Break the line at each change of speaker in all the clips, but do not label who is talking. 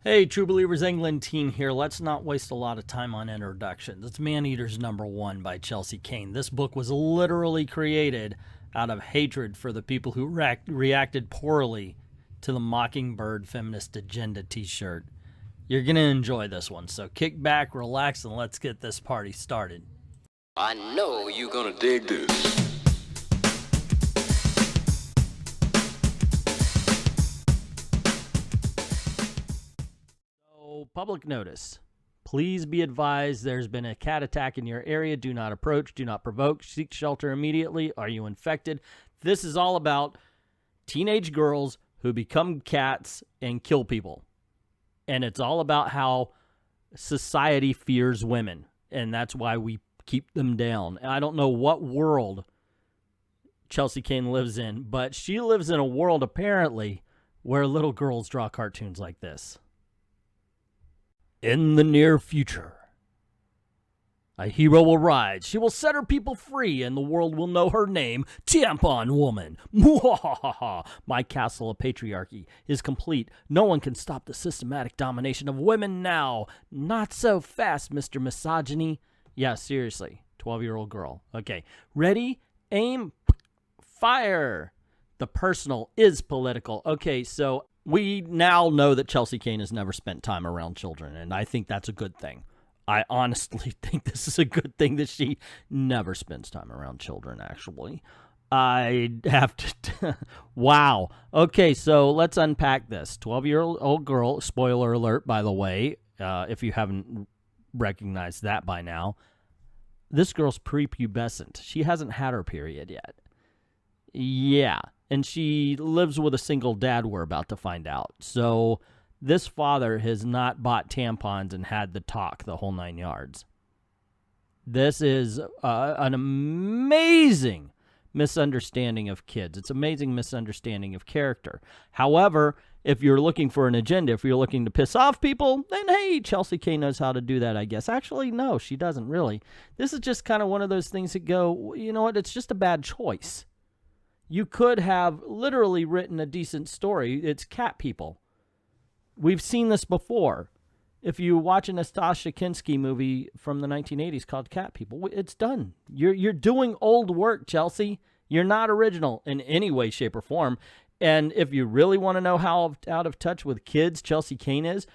Hey, True Believers, Englentine here. Let's not waste a lot of time on introductions. It's Maneater's #1 by Chelsea Cain. This book was literally created out of hatred for the people who reacted poorly to the Mockingbird Feminist Agenda t-shirt. You're going to enjoy this one, so kick back, relax, and let's get this party started.
I know you're gonna dig this.
Public notice. Please be advised there's been a cat attack in your area. Do not approach. Do not provoke. Seek shelter immediately. Are you infected? This is all about teenage girls who become cats and kill people. And it's all about how society fears women. And that's why we keep them down. And I don't know what world Chelsea Cain lives in, but she lives in a world apparently where little girls draw cartoons like this. In the near future, a hero will rise. She will set her people free, and the world will know her name, Tampon Woman. Mwahaha! My castle of patriarchy is complete. No one can stop the systematic domination of women now. Not so fast, Mr. Misogyny. Yeah, seriously. 12-year-old girl. Okay. Ready? Aim. Fire. The personal is political. Okay, so we now know that Chelsea Cain has never spent time around children, and I think that's a good thing. I honestly think this is a good thing that she never spends time around children, actually. I have to... Wow. Okay, so let's unpack this. 12-year-old girl, spoiler alert, by the way, if you haven't recognized that by now. This girl's prepubescent. She hasn't had her period yet. Yeah. And she lives with a single dad, we're about to find out. So this father has not bought tampons and had the talk the whole 9 yards. This is an amazing misunderstanding of kids. It's an amazing misunderstanding of character. However, if you're looking for an agenda, if you're looking to piss off people, then hey, Chelsea Cain knows how to do that, I guess. Actually, no, she doesn't really. This is just kind of one of those things that go, you know what, it's just a bad choice. You could have literally written a decent story. It's cat people. We've seen this before. If you watch a Nastassja Kinski movie from the 1980s called Cat People, it's done. You're doing old work, Chelsea. You're not original in any way, shape, or form. And if you really want to know how out of touch with kids Chelsea Cain is,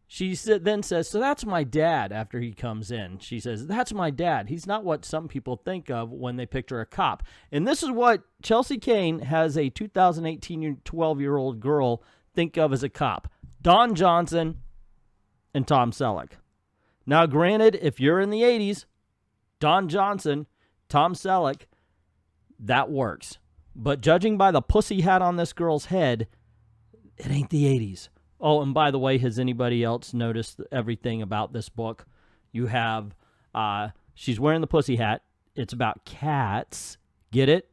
she then says, so that's my dad after he comes in. She says, that's my dad. He's not what some people think of when they picture a cop. And this is what Chelsea Cain has a 2018 12-year-old girl think of as a cop. Don Johnson and Tom Selleck. Now, granted, if you're in the 80s, Don Johnson, Tom Selleck, that works. But judging by the pussy hat on this girl's head, it ain't the 80s. Oh, and by the way, has anybody else noticed everything about this book? You have, she's wearing the pussy hat. It's about cats. Get it?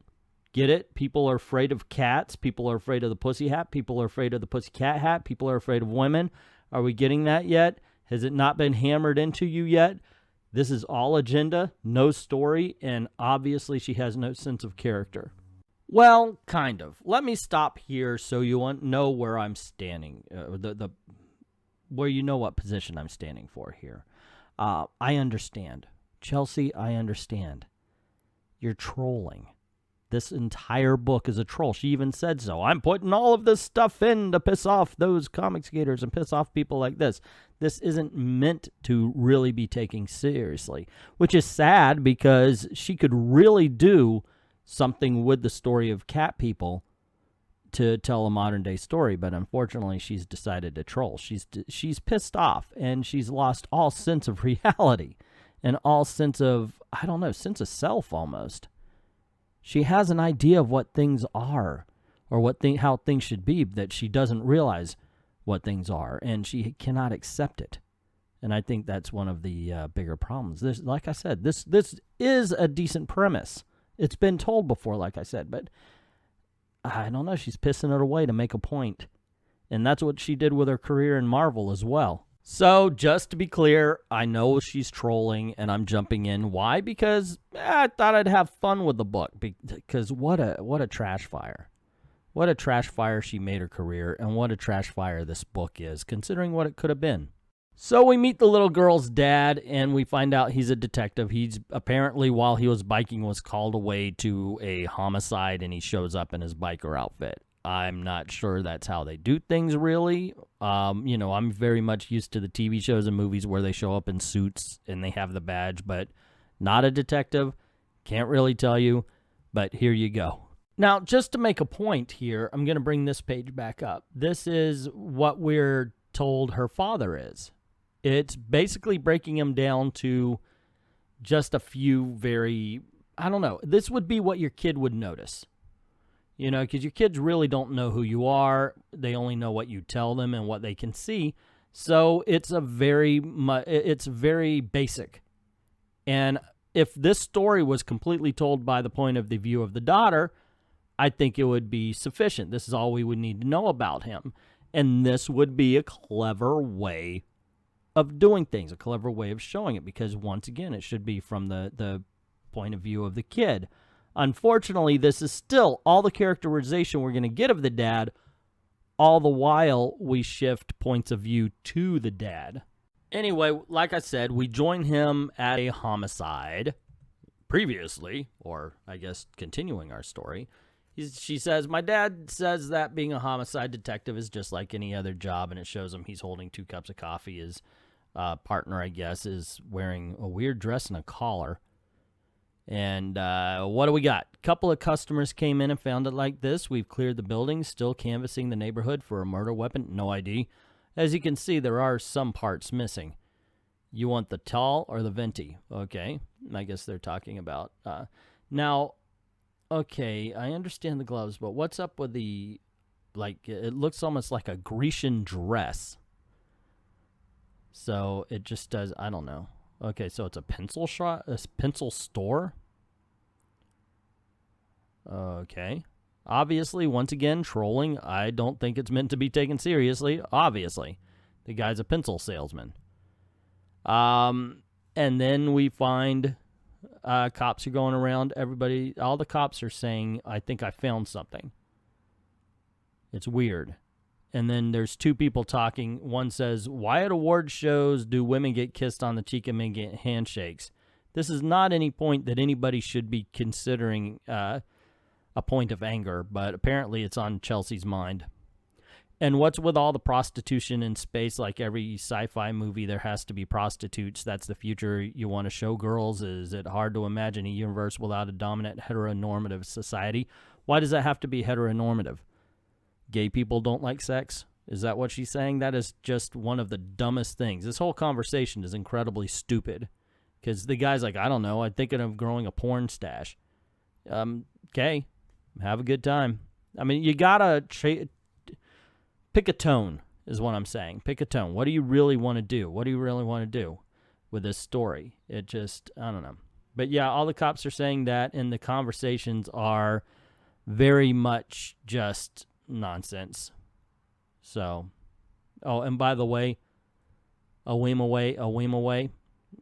Get it? People are afraid of cats. People are afraid of the pussy hat. People are afraid of the pussycat hat. People are afraid of women. Are we getting that yet? Has it not been hammered into you yet? This is all agenda, no story, and obviously she has no sense of character. Well, kind of. Let me stop here so you know where I'm standing, where you know what position I'm standing for here. I understand. Chelsea, I understand. You're trolling. This entire book is a troll. She even said so. I'm putting all of this stuff in to piss off those comics gators and piss off people like this. This isn't meant to really be taken seriously, which is sad because she could really do something with the story of cat people to tell a modern day story, but unfortunately she's decided to troll. She's pissed off and she's lost all sense of reality and all sense of, I don't know, sense of self almost. She has an idea of what things are or how things should be, that she doesn't realize what things are, and she cannot accept it. And I think that's one of the bigger problems. This, like I said, this is a decent premise. It's been told before, like I said, but I don't know. She's pissing it away to make a point. And that's what she did with her career in Marvel as well. So, just to be clear, I know she's trolling and I'm jumping in. Why? Because I thought I'd have fun with the book. Because what a trash fire. What a trash fire she made her career, and what a trash fire this book is, considering what it could have been. So we meet the little girl's dad, and we find out he's a detective. He's apparently, while he was biking, was called away to a homicide, and he shows up in his biker outfit. I'm not sure that's how they do things, really. You know, I'm very much used to the TV shows and movies where they show up in suits and they have the badge, but not a detective. Can't really tell you, but here you go. Now, just to make a point here, I'm going to bring this page back up. This is what we're told her father is. It's basically breaking him down to just a few very, I don't know, this would be what your kid would notice. You know, because your kids really don't know who you are. They only know what you tell them and what they can see. So it's very basic. And if this story was completely told by the point of the view of the daughter, I think it would be sufficient. This is all we would need to know about him. And this would be a clever way of doing things, a clever way of showing it, because once again, it should be from the point of view of the kid. Unfortunately, this is still all the characterization we're going to get of the dad, all the while we shift points of view to the dad. Anyway, like I said, we join him at a homicide previously, or I guess continuing our story. She says, my dad says that being a homicide detective is just like any other job, and it shows him he's holding 2 cups of coffee. His partner, I guess, is wearing a weird dress and a collar. And what do we got? A couple of customers came in and found it like this. We've cleared the building, still canvassing the neighborhood for a murder weapon. No ID. As you can see, there are some parts missing. You want the tall or the venti? Okay. I guess they're talking about. Now, okay, I understand the gloves, but what's up with the, like, it looks almost like a Grecian dress. So it just does, I don't know. Okay, so it's a pencil shop, a pencil store. Okay. Obviously, once again, trolling. I don't think it's meant to be taken seriously. Obviously. The guy's a pencil salesman. And then we find cops are going around. Everybody, all the cops are saying, I think I found something. It's weird. And then there's 2 people talking. One says, why at award shows do women get kissed on the cheek and men get handshakes? This is not any point that anybody should be considering a point of anger, but apparently it's on Chelsea's mind. And what's with all the prostitution in space? Like every sci-fi movie, there has to be prostitutes. That's the future you want to show girls. Is it hard to imagine a universe without a dominant heteronormative society? Why does that have to be heteronormative? Gay people don't like sex? Is that what she's saying? That is just one of the dumbest things. This whole conversation is incredibly stupid. Because the guy's like, I don't know, I'm thinking of growing a porn stash. Okay, have a good time. I mean, you gotta pick a tone, is what I'm saying. Pick a tone. What do you really want to do? What do you really want to do with this story? It just, I don't know. But yeah, all the cops are saying that, and the conversations are very much just nonsense. So, oh, and by the way, a weem away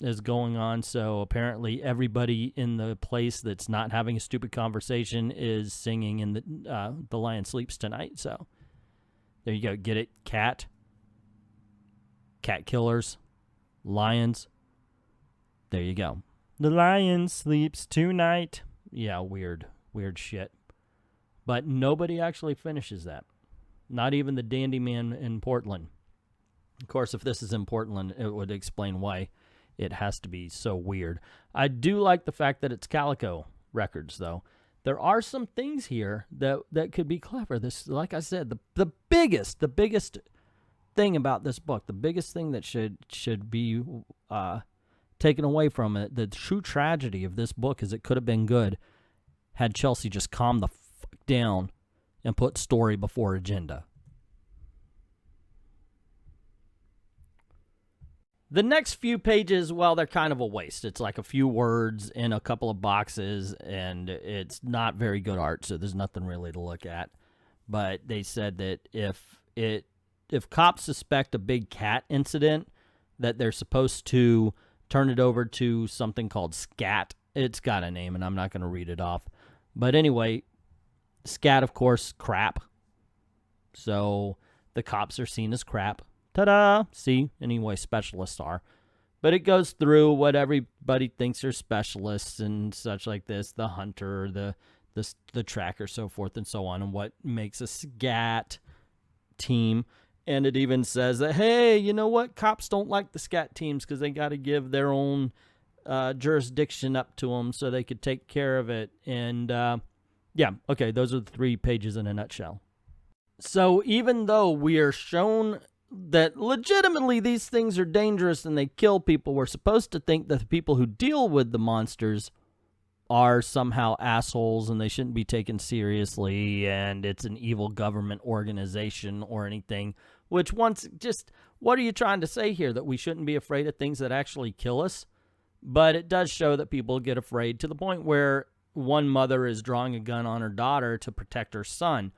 is going on. So apparently everybody in the place that's not having a stupid conversation is singing in the Lion Sleeps Tonight. So there you go. Get it? Cat killers, lions. There you go. The lion sleeps tonight. Yeah, weird shit. But nobody actually finishes that. Not even the dandy man in Portland. Of course, if this is in Portland, it would explain why it has to be so weird. I do like the fact that it's Calico Records, though. There are some things here that could be clever. This, like I said, the biggest thing about this book, the biggest thing that should be taken away from it, the true tragedy of this book is it could have been good had Chelsea just calmed the fuck down and put story before agenda. The next few pages, well, they're kind of a waste. It's like a few words in a couple of boxes, and it's not very good art, so there's nothing really to look at. But they said that if cops suspect a big cat incident, that they're supposed to turn it over to something called SCAT. It's got a name, and I'm not going to read it off. But anyway, Scat, of course, crap. So the cops are seen as crap. Ta-da! See, anyway, specialists are. But it goes through what everybody thinks are specialists and such like this, the hunter, the tracker, so forth and so on, and what makes a scat team. And it even says that, hey, you know what? Cops don't like the scat teams because they got to give their own jurisdiction up to them so they could take care of it. And yeah, okay, those are the 3 pages in a nutshell. So even though we are shown that legitimately these things are dangerous and they kill people, we're supposed to think that the people who deal with the monsters are somehow assholes and they shouldn't be taken seriously and it's an evil government organization or anything, which what are you trying to say here? That we shouldn't be afraid of things that actually kill us? But it does show that people get afraid to the point where one mother is drawing a gun on her daughter to protect her son.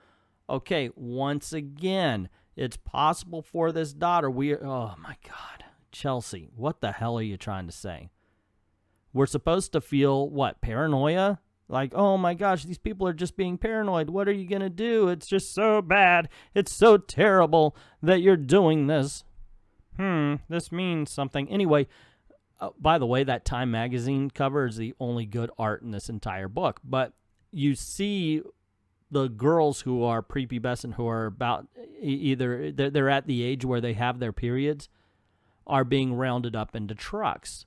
Okay, once again, it's possible for this daughter. Oh my God, Chelsea, what the hell are you trying to say? We're supposed to feel, what, paranoia? Like, oh my gosh, these people are just being paranoid. What are you going to do? It's just so bad. It's so terrible that you're doing this. This means something. Anyway, by the way, that Time magazine cover is the only good art in this entire book. But you see the girls who are prepubescent, who are about either they're at the age where they have their periods, are being rounded up into trucks.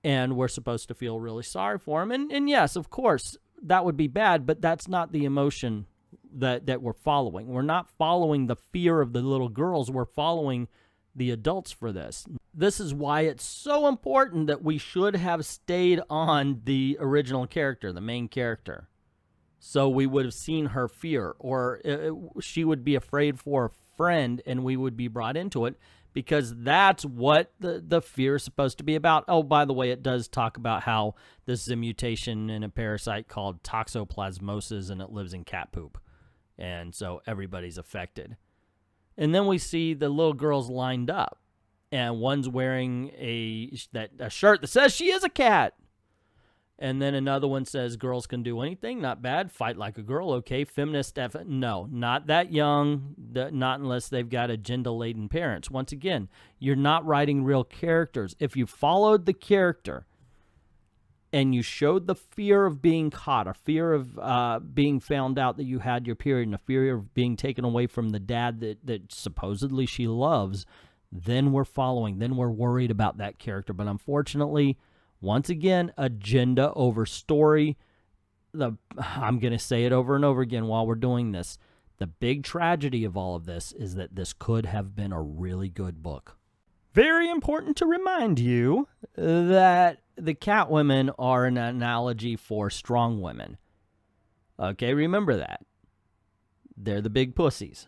And we're supposed to feel really sorry for them. And yes, of course, that would be bad, but that's not the emotion that we're following. We're not following the fear of the little girls. We're following the adults for this. This is why it's so important that we should have stayed on the original character, the main character. So we would have seen her fear, or she would be afraid for a friend and we would be brought into it, because that's what the fear is supposed to be about. Oh, by the way, it does talk about how this is a mutation in a parasite called toxoplasmosis, and it lives in cat poop. And so everybody's affected. And then we see the little girls lined up, and one's wearing a shirt that says she is a cat. And then another one says girls can do anything, not bad, fight like a girl, okay, feminist, no, not that young, not unless they've got agenda-laden parents. Once again, you're not writing real characters. If you followed the character and you showed the fear of being caught, a fear of being found out that you had your period, and a fear of being taken away from the dad that supposedly she loves, then we're following, then we're worried about that character. But unfortunately, once again, agenda over story. I'm going to say it over and over again while we're doing this. The big tragedy of all of this is that this could have been a really good book. Very important to remind you that the Catwomen are an analogy for strong women. Okay, remember that. They're the big pussies.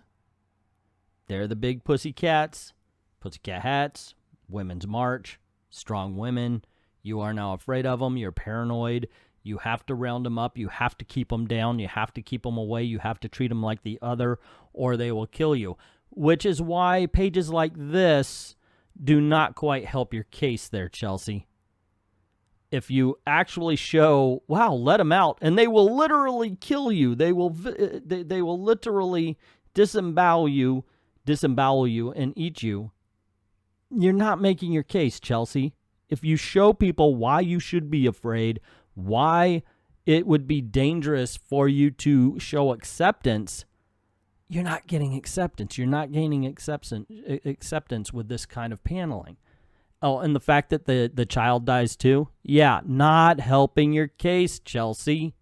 They're the big pussycats, pussycat hats, women's march, strong women. You are now afraid of them. You're paranoid. You have to round them up. You have to keep them down. You have to keep them away. You have to treat them like the other, or they will kill you. Which is why pages like this do not quite help your case there, Chelsea. If you actually show, wow, let them out, and they will literally kill you. They will literally disembowel you and eat you. You're not making your case, Chelsea. If you show people why you should be afraid, why it would be dangerous for you to show acceptance, you're not getting acceptance. You're not gaining acceptance with this kind of paneling. Oh, and the fact that the child dies too? Yeah, not helping your case, Chelsea.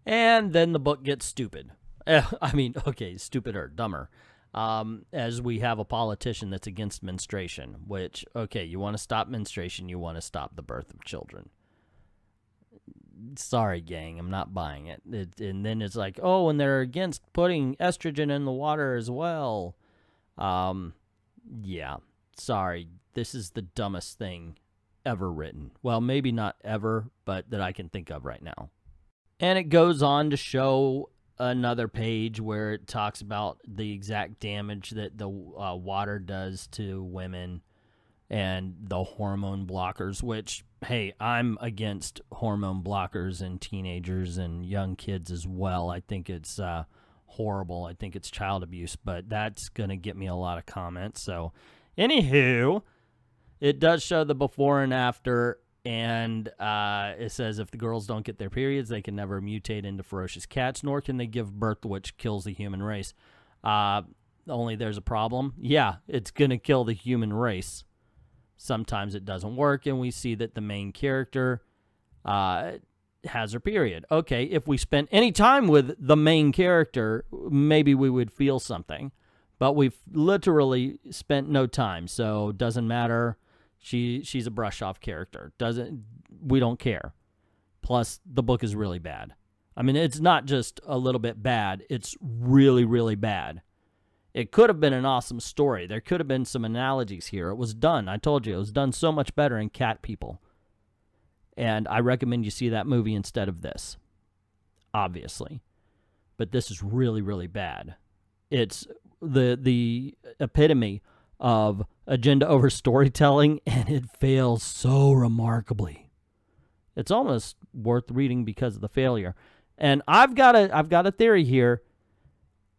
And then the book gets stupid. Okay, stupid or dumber. As we have a politician that's against menstruation, which, okay, you want to stop menstruation, you want to stop the birth of children. Sorry, gang, I'm not buying it. And then it's like, oh, and they're against putting estrogen in the water as well. Yeah, sorry, this is the dumbest thing ever written. Well, maybe not ever, but that I can think of right now. And it goes on to show another page where it talks about the exact damage that the water does to women. and the hormone blockers, which, hey, I'm against hormone blockers in teenagers and young kids as well. I think it's horrible. I think it's child abuse, but that's going to get me a lot of comments. So, anywho, it does show the before and after, and it says if the girls don't get their periods, they can never mutate into ferocious cats, nor can they give birth, which kills the human race. Only there's a problem. Yeah, it's going to kill the human race. Sometimes it doesn't work, and we see that the main character has her period. Okay, if we spent any time with the main character, maybe we would feel something. But we've literally spent no time, so doesn't matter. She's a brush-off character. We don't care. Plus, the book is really bad. I mean, it's not just a little bit bad. It's really, really bad. It could have been an awesome story. There could have been some analogies here. It was done. I told you, it was done so much better in Cat People. And I recommend you see that movie instead of this, obviously. But this is really, really bad. It's the epitome of agenda over storytelling, and it fails so remarkably. It's almost worth reading because of the failure. And I've got a theory here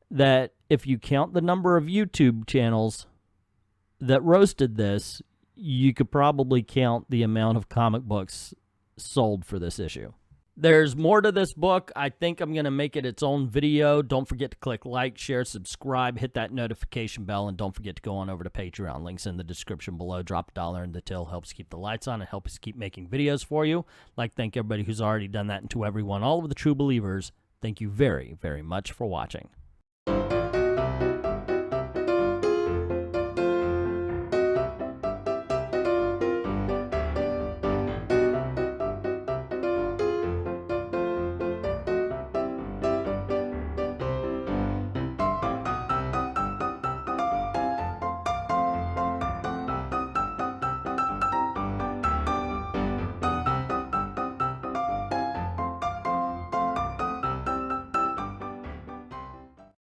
that if you count the number of YouTube channels that roasted this, you could probably count the amount of comic books sold for this issue. There's more to this book. I think I'm going to make it its own video. Don't forget to click like, share, subscribe, hit that notification bell, and don't forget to go on over to Patreon. Links in the description below. Drop $1 in the till. Helps keep the lights on and helps us keep making videos for you. Like, thank everybody who's already done that, and to everyone, all of the true believers, thank you very, very much for watching.